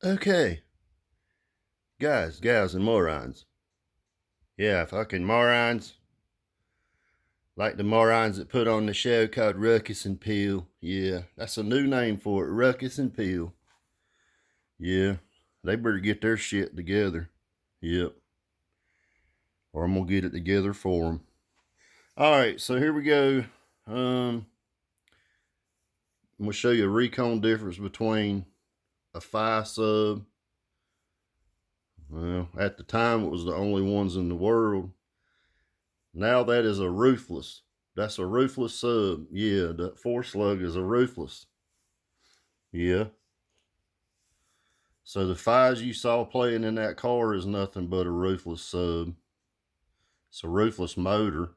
Okay, guys, gals, and morons. Yeah, fucking morons. Like the morons that put on the show called Ruckus and Peel. Yeah, that's a new name for it, Ruckus and Peel. Yeah, they better get their shit together. Yep, or I'm gonna get it together for them. All right, so here we go. I'm gonna show you a recon difference between a 5 sub. Well, at the time it was the only ones in the world. Now that is a ruthless. That's a ruthless sub. Yeah, the 4 slug is a ruthless. Yeah. So the fives you saw playing in that car is nothing but a ruthless sub. It's a ruthless motor.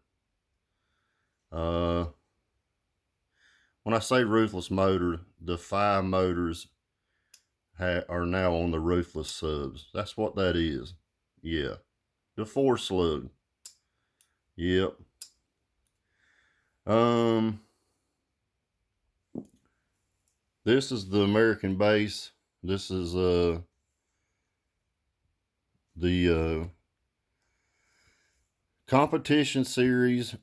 Uh, when I say ruthless motor, the 5 motors are now on the ruthless subs. That's what that is. Yeah. The 4 slug. Yep. Um, this is the American base. This is the competition series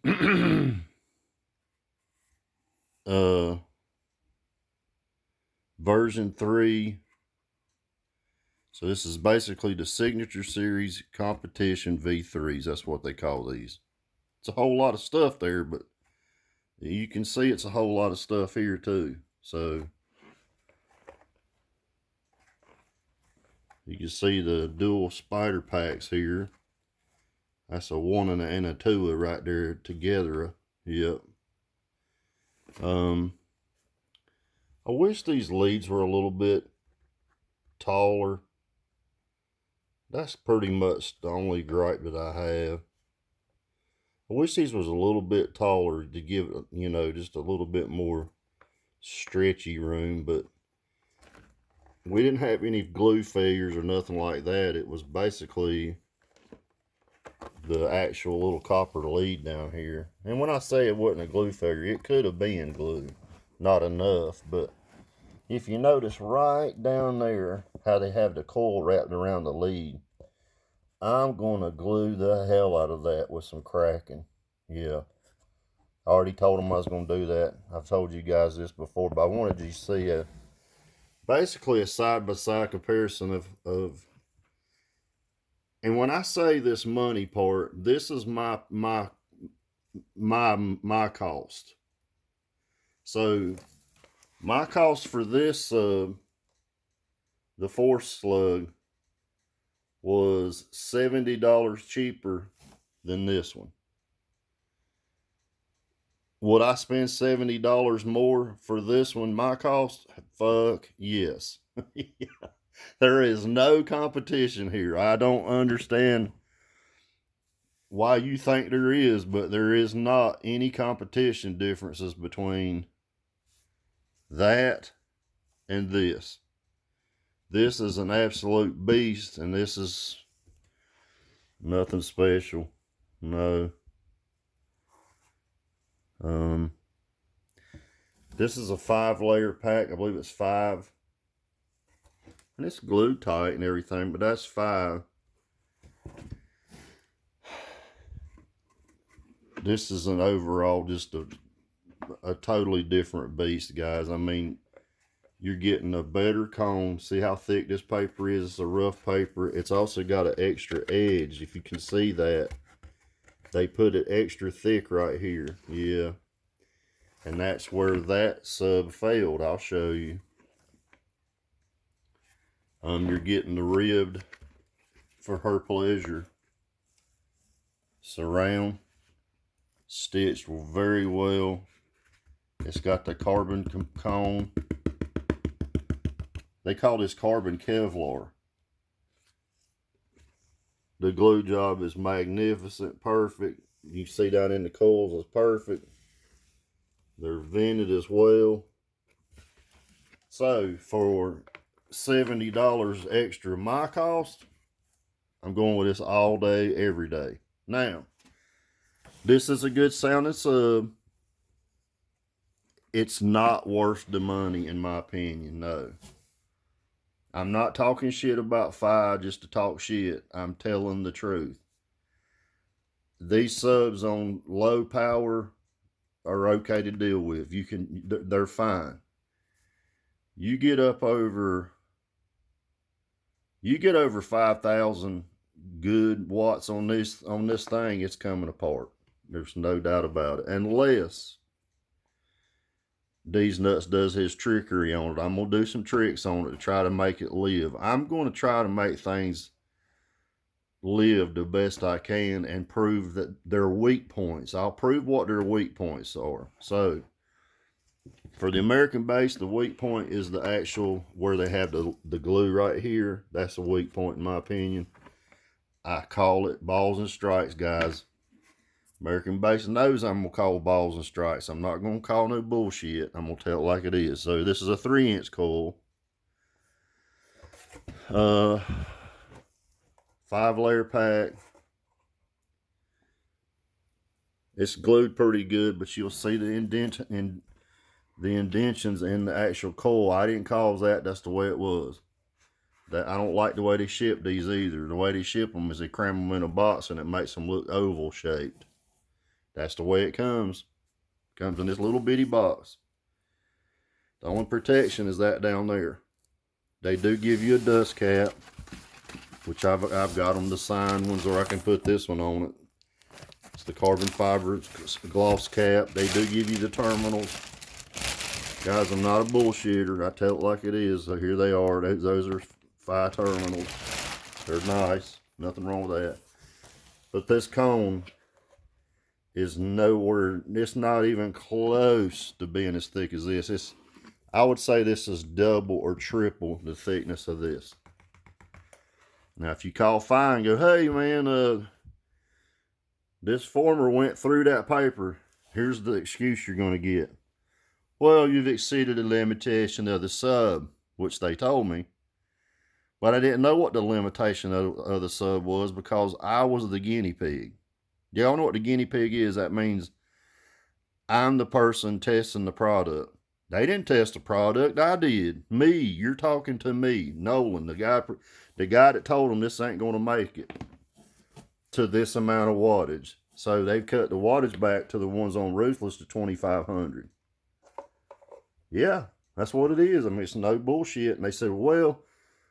version 3. So this is basically the signature series competition V3s. That's what they call these. It's a whole lot of stuff there, but you can see it's a whole lot of stuff here too. So you can see the dual spider packs here. That's a 1 and a 2 right there together. Yep. I wish these leads were a little bit taller. That's pretty much the only gripe that I have. I wish these was a little bit taller to give it, just a little bit more stretchy room, but we didn't have any glue failures or nothing like that. It was basically the actual little copper lead down here. And when I say it wasn't a glue failure, it could have been glue. Not enough, but if you notice right down there how they have the coil wrapped around the lead, I'm going to glue the hell out of that with some cracking. Yeah. I already told them I was going to do that. I've told you guys this before, but I wanted you to see basically a side-by-side comparison of and when I say this money part, this is my cost. So my cost for this the 4 slug was $70 cheaper than this one. Would I spend $70 more for this one? My cost? Fuck yes. There is no competition here. I don't understand why you think there is, but there is not any competition differences between that and this. This is an absolute beast, and this is nothing special. No. This is a 5-layer pack. I believe it's 5. And it's glued tight and everything, but that's 5. This is an overall just a totally different beast, guys. I mean, you're getting a better cone. See how thick this paper is? It's a rough paper. It's also got an extra edge. If you can see that, they put it extra thick right here. Yeah. And that's where that sub failed. I'll show you. You're getting the ribbed for her pleasure surround, stitched very well. It's got the carbon cone. They call this carbon Kevlar. The glue job is magnificent, perfect. You see down in the coils is perfect. They're vented as well. So for $70 extra my cost, I'm going with this all day, every day. Now, this is a good sounding sub. It's not worth the money, in my opinion, no. I'm not talking shit about fire just to talk shit. I'm telling the truth. These subs on low power are okay to deal with. They're fine. You get over 5,000 good watts on this thing, it's coming apart. There's no doubt about it. Unless D's Nuts does his trickery on it. I'm going to do some tricks on it to try to make it live. I'm going to try to make things live the best I can and prove that they're weak points. I'll prove what their weak points are. So, for the American base, the weak point is the actual, where they have the glue right here. That's a weak point in my opinion. I call it balls and strikes, guys. American base knows I'm going to call balls and strikes. I'm not going to call no bullshit. I'm going to tell it like it is. So this is a 3-inch coil. 5-layer pack. It's glued pretty good, but you'll see the indentions in the actual coil. I didn't cause that. That's the way it was. I don't like the way they ship these either. The way they ship them is they cram them in a box and it makes them look oval shaped. That's the way it comes. It comes in this little bitty box. The only protection is that down there. They do give you a dust cap, which I've got them the signed ones, or I can put this one on it. It's the carbon fiber gloss cap. They do give you the terminals. Guys, I'm not a bullshitter. I tell it like it is. So here they are. Those are 5 terminals. They're nice. Nothing wrong with that. But this cone is nowhere, it's not even close to being as thick as this. I would say this is double or triple the thickness of this. Now, if you call fine and go, hey man, this former went through that paper, here's the excuse you're going to get. Well, you've exceeded the limitation of the sub, which they told me. But I didn't know what the limitation of the sub was because I was the guinea pig. Y'all know what the guinea pig is? That means I'm the person testing the product. They didn't test the product. I did. Me. You're talking to me. Nolan, the guy that told them this ain't going to make it to this amount of wattage. So they've cut the wattage back to the ones on Ruthless to 2,500. Yeah, that's what it is. I mean, it's no bullshit. And they said, well,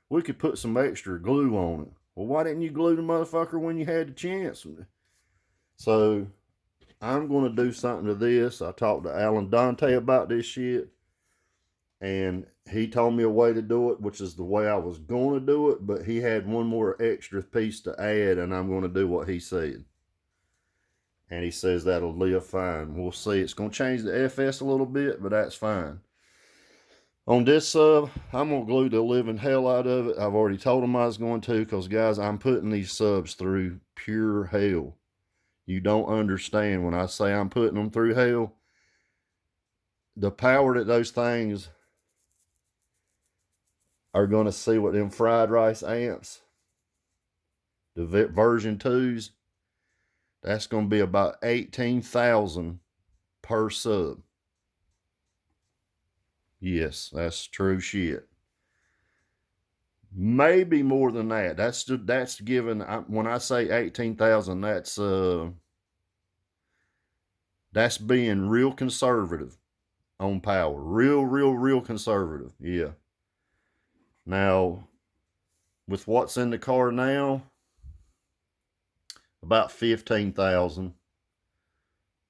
we could put some extra glue on it. Well, why didn't you glue the motherfucker when you had the chance? So I'm going to do something to this. I talked to Alan Dante about this shit, and he told me a way to do it, which is the way I was going to do it, but he had one more extra piece to add, and I'm going to do what he said. And he says that'll live fine. We'll see. It's going to change the FS a little bit, but that's fine. On this sub, I'm going to glue the living hell out of it. I've already told him I was going to, because, guys, I'm putting these subs through pure hell. You don't understand when I say I'm putting them through hell. The power that those things are going to see with them fried rice amps, the version 2s, that's going to be about 18,000 per sub. Yes, that's true shit. Maybe more than that. That's given, when I say 18,000, that's being real conservative on power. Real conservative. Yeah. Now, with what's in the car now, about 15,000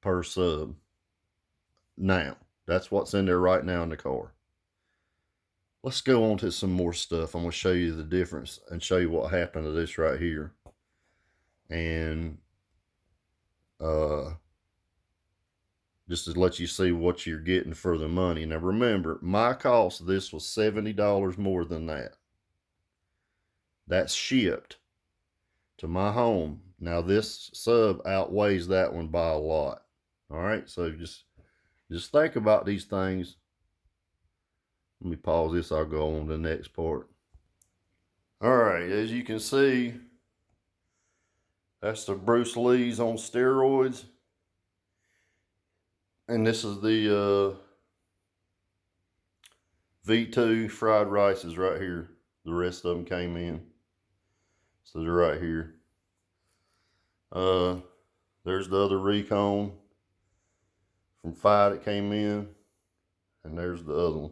per sub. Now, that's what's in there right now in the car. Let's go on to some more stuff. I'm going to show you the difference and show you what happened to this right here. And just to let you see what you're getting for the money. Now remember, my cost of this was $70 more than that. That's shipped to my home. Now this sub outweighs that one by a lot. All right, so just think about these things. Let me pause this. I'll go on to the next part. All right, as you can see, that's the Bruce Lee's on steroids. And this is the V2 fried rices right here. The rest of them came in. So they're right here. There's the other Recon from Fi that came in. And there's the other one.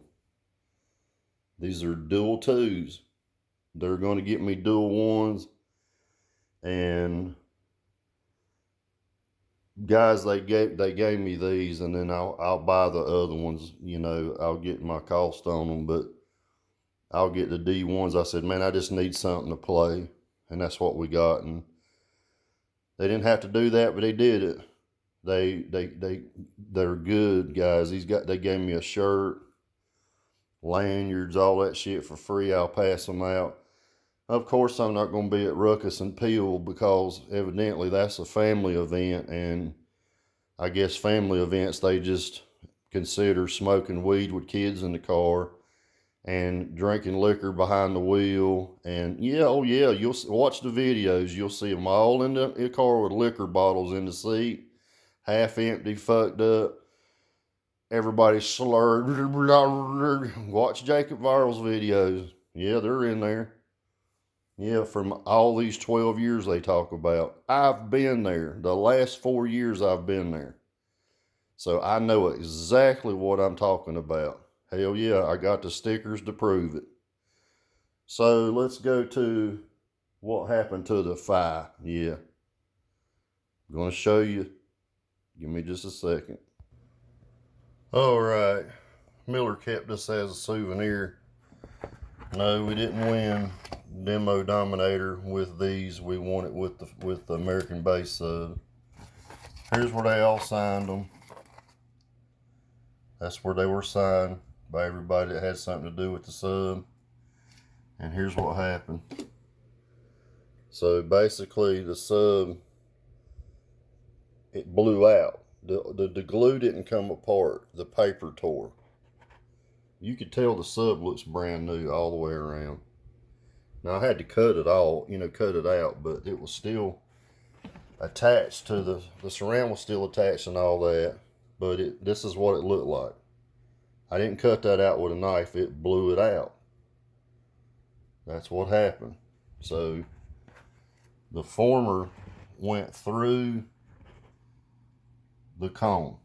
These are dual 2s. They're going to get me dual 1s. And guys, they gave me these, and then I'll buy the other ones. You know, I'll get my cost on them, but I'll get the D1s. I said, man, I just need something to play, and that's what we got. And they didn't have to do that, but they did it. They're good, guys. They gave me a shirt, lanyards, all that shit for free. I'll pass them out. Of course, I'm not going to be at Ruckus and Peel because evidently that's a family event, and I guess family events, they just consider smoking weed with kids in the car and drinking liquor behind the wheel. And yeah, oh yeah, you'll watch the videos. You'll see them all in the car with liquor bottles in the seat, half empty, fucked up. Everybody slurred. Watch Jacob Viral's videos. Yeah, they're in there. Yeah, from all these 12 years they talk about. I've been there. The last 4 years I've been there. So I know exactly what I'm talking about. Hell yeah, I got the stickers to prove it. So let's go to what happened to the Fi. Yeah. I'm going to show you. Give me just a second. All right. Miller kept us as a souvenir. No, we didn't win Demo Dominator with these. We won it with the American base sub. Here's where they all signed them. That's where they were signed by everybody that had something to do with the sub. And here's what happened. So basically the sub, it blew out. The glue didn't come apart. The paper tore. You could tell the sub looks brand new all the way around. Now I had to cut it all, cut it out, but it was still attached to the surround was still attached and all that. But this is what it looked like. I didn't cut that out with a knife. It blew it out. That's what happened. So the former went through the cone.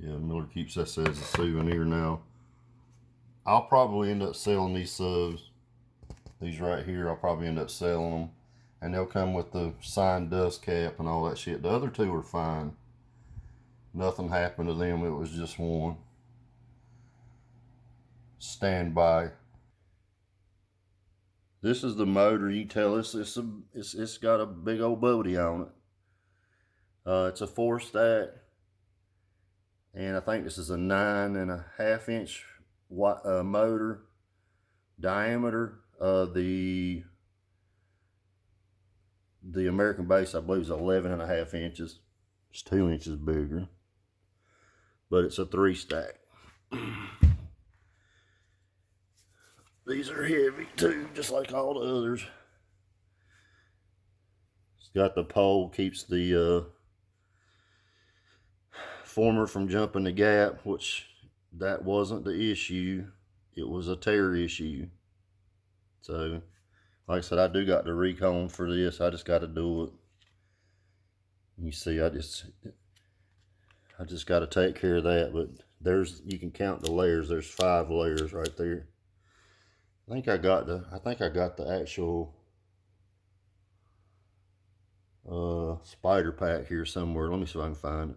Yeah, Miller keeps that as a souvenir now. I'll probably end up selling these subs. These right here, I'll probably end up selling them. And they'll come with the signed dust cap and all that shit. The other two are fine. Nothing happened to them. It was just one. Standby. This is the motor. You can tell it's got a big old booty on it. It's a 4-stack. And I think this is a 9.5 inch motor. Diameter. The American base, I believe, is 11.5 inches. It's 2 inches bigger. But it's a 3-stack. These are heavy too, just like all the others. It's got the pole, keeps the former from jumping the gap, which that wasn't the issue. It was a tear issue. So, like I said, I do got the Recon for this. I just got to do it. You see, I just got to take care of that. But you can count the layers. There's 5 layers right there. I think I got the actual spider pack here somewhere. Let me see if I can find it.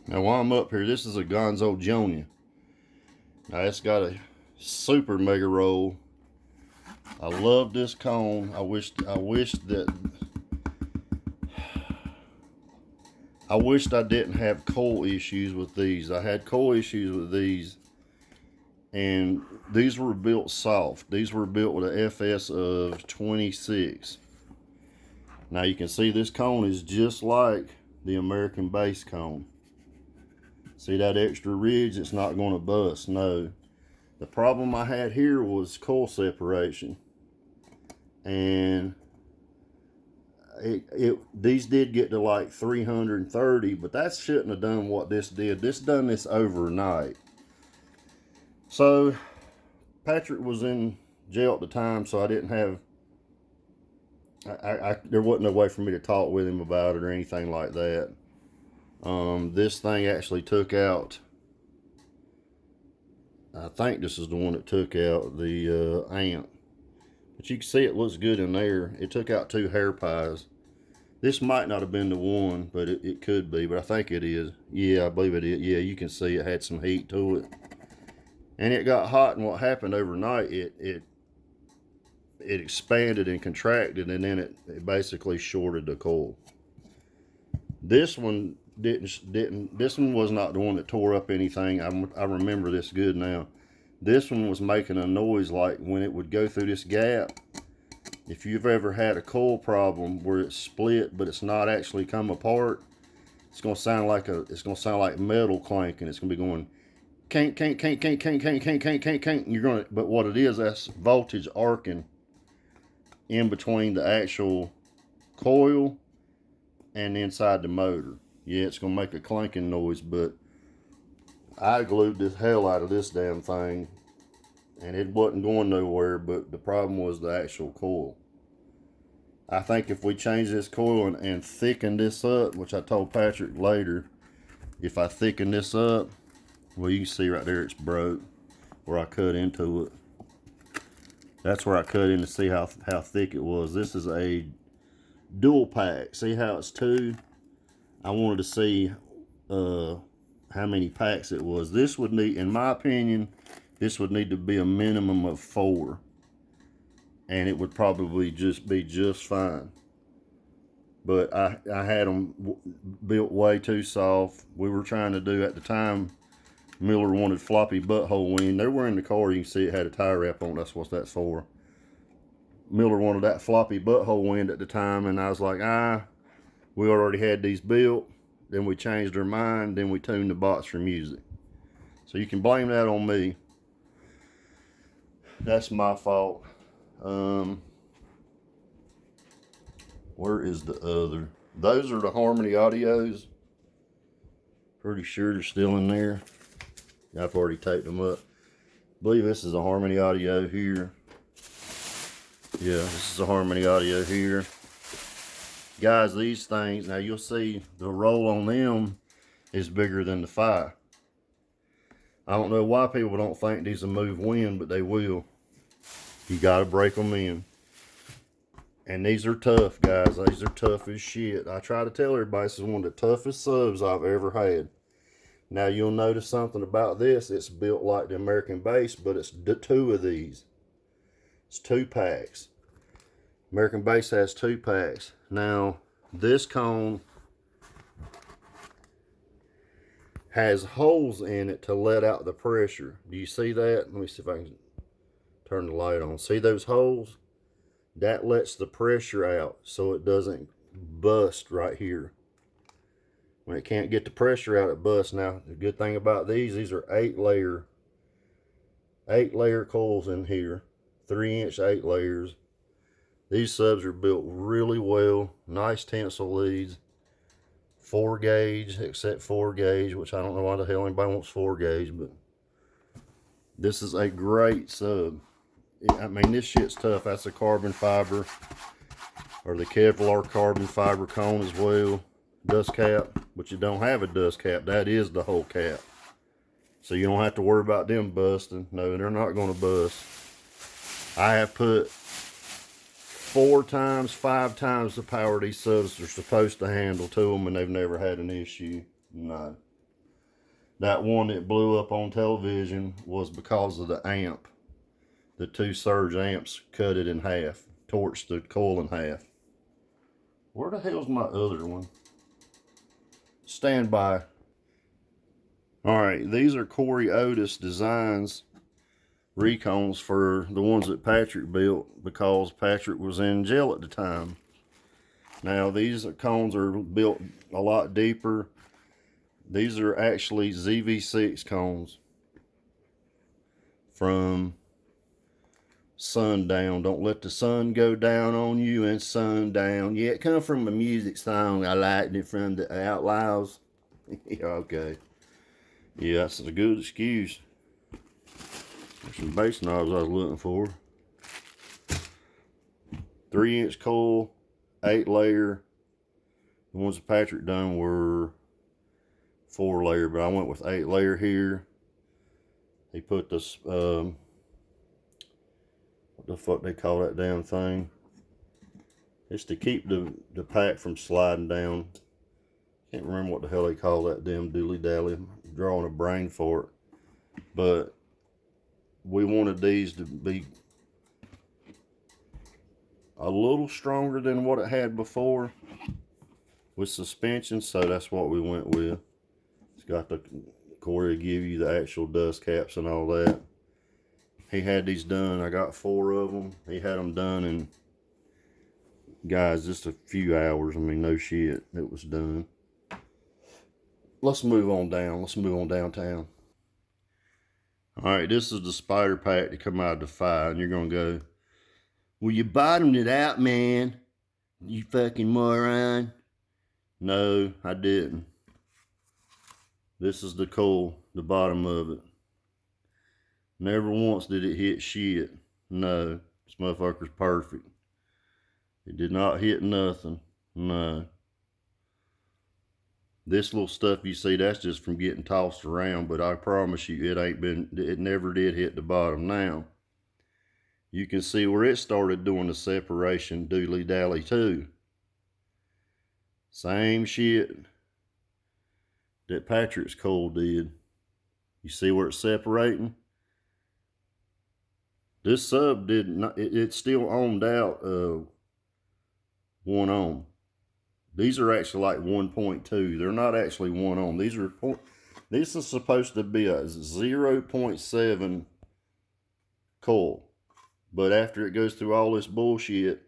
Now while I'm up here, this is a Gonzo Jonia. Now it's got a super mega roll. I love this cone. I wished I didn't have coil issues with these. I had coil issues with these. And these were built soft. These were built with a FS of 26. Now you can see this cone is just like the American base cone. See that extra ridge? It's not going to bust. No. The problem I had here was coil separation. And these did get to like 330, but that shouldn't have done what this did. This done this overnight. So Patrick was in jail at the time, so I didn't have. There wasn't a way for me to talk with him about it or anything like that. This thing actually took out. I think this is the one that took out the amp. But you can see it looks good in there. It took out 2 hair pies. This might not have been the one, but it could be. But I think it is. Yeah, I believe it is. Yeah, you can see it had some heat to it. And it got hot, and what happened overnight, it expanded and contracted, and then it basically shorted the coil. This one didn't. This one was not the one that tore up anything. I remember this good now. This one was making a noise like when it would go through this gap. If you've ever had a coil problem where it's split but it's not actually come apart, it's gonna sound like metal clanking. It's gonna be going can't. You're gonna, but what it is, that's voltage arcing in between the actual coil and inside the motor. Yeah, it's gonna make a clanking noise, but I glued the hell out of this damn thing and it wasn't going nowhere, but the problem was the actual coil. I think if we change this coil and thicken this up, which I told Patrick later, if I thicken this up, well, you can see right there it's broke where I cut into it. That's where I cut in to see how thick it was. This is a dual pack. See how it's 2? I wanted to see how many packs it was. This would need, in my opinion, this would need to be a minimum of 4. And it would probably be just fine. But I had them built way too soft. We were trying to do, at the time, Miller wanted floppy butthole wind. They were in the car. You can see it had a tire wrap on. That's what that's for. Miller wanted that floppy butthole wind at the time, and I was like, we already had these built. Then we changed our mind. Then we tuned the box for music. So you can blame that on me. That's my fault. Where is the other? Those are the Harmony Audios. Pretty sure they're still in there. I've already taped them up. I believe this is a Harmony Audio here. Yeah, this is a Harmony Audio here. Guys, these things, now you'll see the roll on them is bigger than the Fi. I don't know why people don't think these will move wind, but they will. You gotta break them in. And these are tough, guys. These are tough as shit. I try to tell everybody this is one of the toughest subs I've ever had. Now you'll notice something about this. It's built like the American Bass, but it's 2 of these. It's 2 packs. American Bass has 2 packs. Now this cone has holes in it to let out the pressure. Do you see that? Let me see if I can turn the light on. See those holes? That lets the pressure out so it doesn't bust right here. When it can't get the pressure out, it busts. Now, the good thing about these are 8 layer coils in here. 3-inch 8 layers. These subs are built really well. Nice tensile leads. 4 gauge, except 4 gauge, which I don't know why the hell anybody wants 4 gauge, but this is a great sub. I mean, this shit's tough. That's a carbon fiber, or the Kevlar carbon fiber cone as well. Dust cap, but you don't have a dust cap. That is the whole cap. So you don't have to worry about them busting. No, they're not going to bust. I have put 4 times, 5 times the power these subs are supposed to handle to them, and they've never had an issue. No. That one that blew up on television was because of the amp. The 2 surge amps cut it in half, torched the coil in half. Where the hell's my other one? Stand by. Alright, these are Corey Otis Designs recones for the ones that Patrick built, because Patrick was in jail at the time. Now these cones are built a lot deeper. These are actually ZV6 cones from Sundown. Don't let the sun go down on you and sundown. Yeah, it come from a music song. I liked it from the Outlaws. Yeah, okay. Yeah, that's a good excuse. There's some base knobs I was looking for. 3-inch coil, 8-layer. The ones that Patrick done were 4-layer, but I went with 8-layer here. He put this, what the fuck they call that damn thing? It's to keep the pack from sliding down. Can't remember what the hell they call that damn dilly-dally. I'm drawing a brain for it. But we wanted these to be a little stronger than what it had before with suspension, so that's what we went with. It's got the, Corey will give you the actual dust caps and all that. He had these done. I got 4 of them. He had them done in, guys, just a few hours. I mean, no shit, it was done. Let's move on down. Let's move on downtown. All right, this is the spider pack to come out of the fire, and you're gonna go, well, you bottomed it out, man. You fucking moron. No, I didn't. This is the coil, the bottom of it. Never once did it hit shit. No, this motherfucker's perfect. It did not hit nothing. No. This little stuff you see, that's just from getting tossed around, but I promise you it never did hit the bottom. Now, you can see where it started doing the separation dooley-dally too. Same shit that Patrick's coil did. You see where it's separating? This sub did not, it still ohmed out 1 ohm. These are actually like 1.2. They're not actually 1 ohm. This is supposed to be a 0.7 coil. But after it goes through all this bullshit,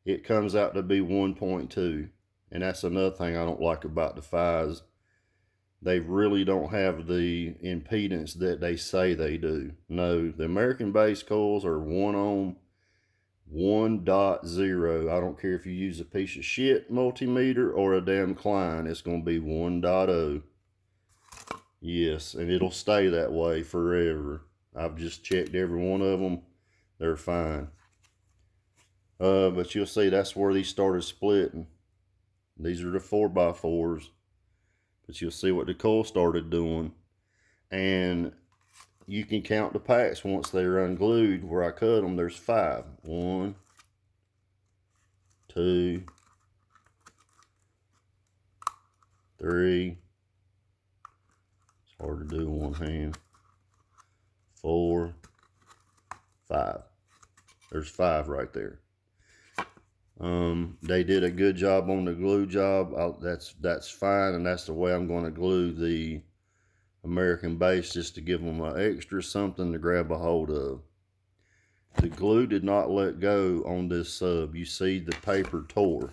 it comes out to be 1.2. And that's another thing I don't like about the FIs. They really don't have the impedance that they say they do. No, the American base coils are 1 ohm, 1.0. I don't care if you use a piece of shit multimeter or a damn Klein, it's going to be 1.0. Yes, and it'll stay that way forever. I've just checked every one of them. They're fine. But you'll see that's where these started splitting. These are the 4x4s. But you'll see what the coil started doing. And you can count the packs once they're unglued. Where I cut them, there's 5. 1, 2, 3. It's hard to do in one hand. 4, 5. There's 5 right there. They did a good job on the glue job. That's fine, and that's the way I'm going to glue the American base, just to give them an extra something to grab a hold of. The glue did not let go on this sub. You see the paper tore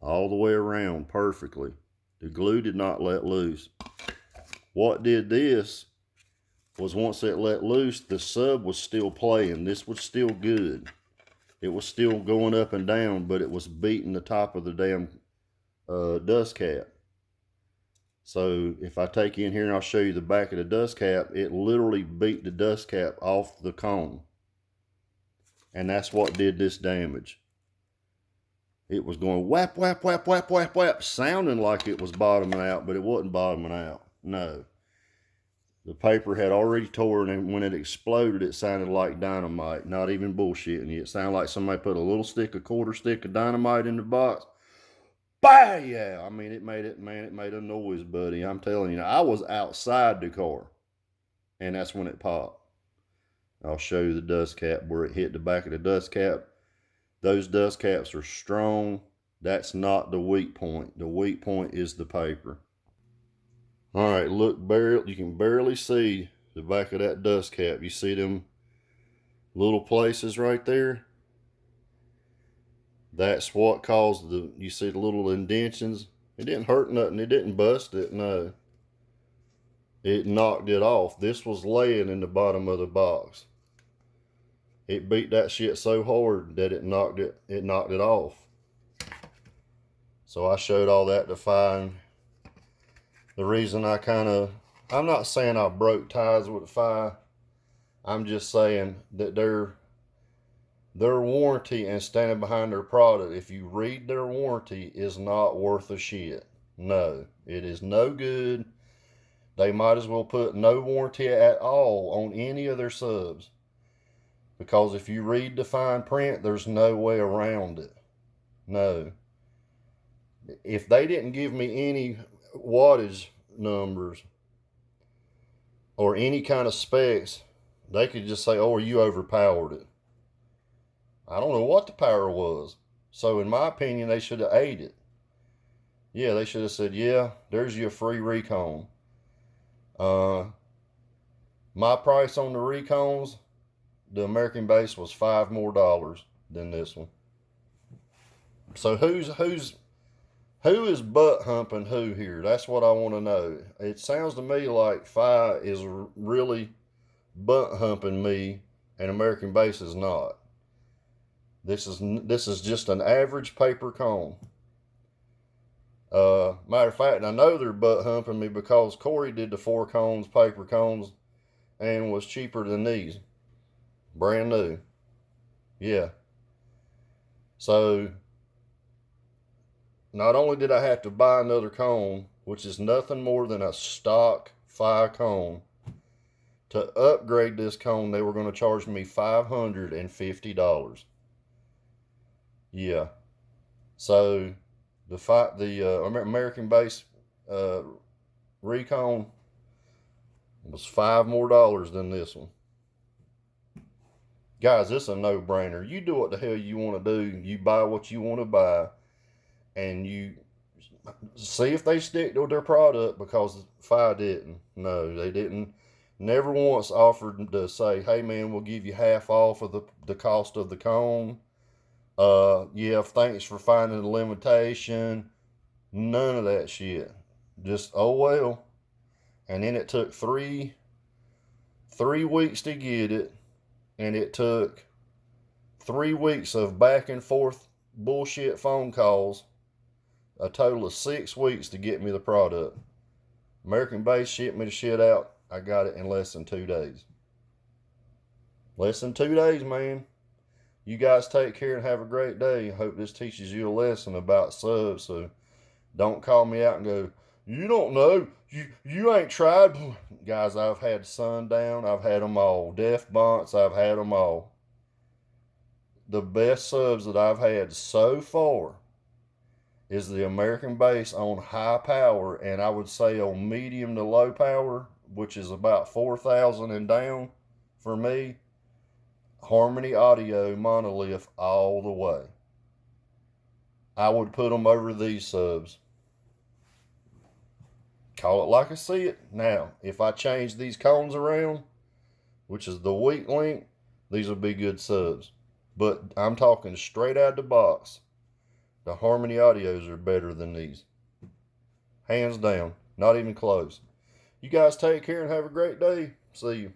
all the way around perfectly. The glue did not let loose. What did this was, once it let loose, the sub was still playing. This was still good. It was still going up and down, but it was beating the top of the damn dust cap. So if I take you in here and I'll show you the back of the dust cap, it literally beat the dust cap off the cone. And that's what did this damage. It was going whap, whap, whap, whap, whap, whap, sounding like it was bottoming out, but it wasn't bottoming out. No. The paper had already torn, and when it exploded, it sounded like dynamite. Not even bullshitting you. It sounded like somebody put a little quarter stick of dynamite in the box. Bah! Yeah, I mean, it made a noise, buddy. I'm telling you. I was outside the car, and that's when it popped. I'll show you the dust cap where it hit the back of the dust cap. Those dust caps are strong. That's not the weak point. The weak point is the paper. All right, look, you can barely see the back of that dust cap. You see them little places right there? That's what caused you see the little indentions? It didn't hurt nothing. It didn't bust it, no. It knocked it off. This was laying in the bottom of the box. It beat that shit so hard that it knocked it off. So I showed all that to find the reason I'm not saying I broke ties with the FI. I'm just saying that their warranty and standing behind their product, if you read their warranty, is not worth a shit. No, it is no good. They might as well put no warranty at all on any of their subs. Because if you read the fine print, there's no way around it. No. If they didn't give me any wattage numbers or any kind of specs, they could just say, oh, you overpowered it. I don't know what the power was. So in my opinion, they should have ate it. Yeah, they should have said, yeah, there's your free recon. My price on the recons, the American base was $5 more than this one. So who is butt humping who here? That's what I want to know. It sounds to me like Fi is really butt humping me, and American base is not. This is just an average paper cone. Matter of fact, I know they're butt humping me because Corey did the 4 cones, paper cones, and was cheaper than these. Brand new. Yeah. So, not only did I have to buy another cone, which is nothing more than a stock Fi cone, to upgrade this cone, they were going to charge me $550. Yeah. So, the American base recon was $5 more than this one. Guys, this is a no-brainer. You do what the hell you want to do. You buy what you want to buy, and you see if they stick to their product, because Fi didn't. No, they didn't. Never once offered to say, hey man, we'll give you half off of the cost of the cone. Yeah, thanks for finding the limitation. None of that shit. Just, oh well. And then it took three weeks to get it. And it took 3 weeks of back and forth bullshit phone calls. A total of 6 weeks to get me the product. American base shipped me the shit out. I got it in less than 2 days. Less than 2 days, man. You guys take care and have a great day. I hope this teaches you a lesson about subs. So don't call me out and go, you don't know. You ain't tried. Guys, I've had Sundown. I've had them all. Def Bonts, I've had them all. The best subs that I've had so far is the American base on high power, and I would say on medium to low power, which is about 4,000 and down for me. Harmony Audio Monolith all the way. I would put them over these subs. Call it like I see it. Now, if I change these cones around, which is the weak link, these will be good subs. But I'm talking straight out of the box. The Harmony Audios are better than these. Hands down. Not even close. You guys take care and have a great day. See you.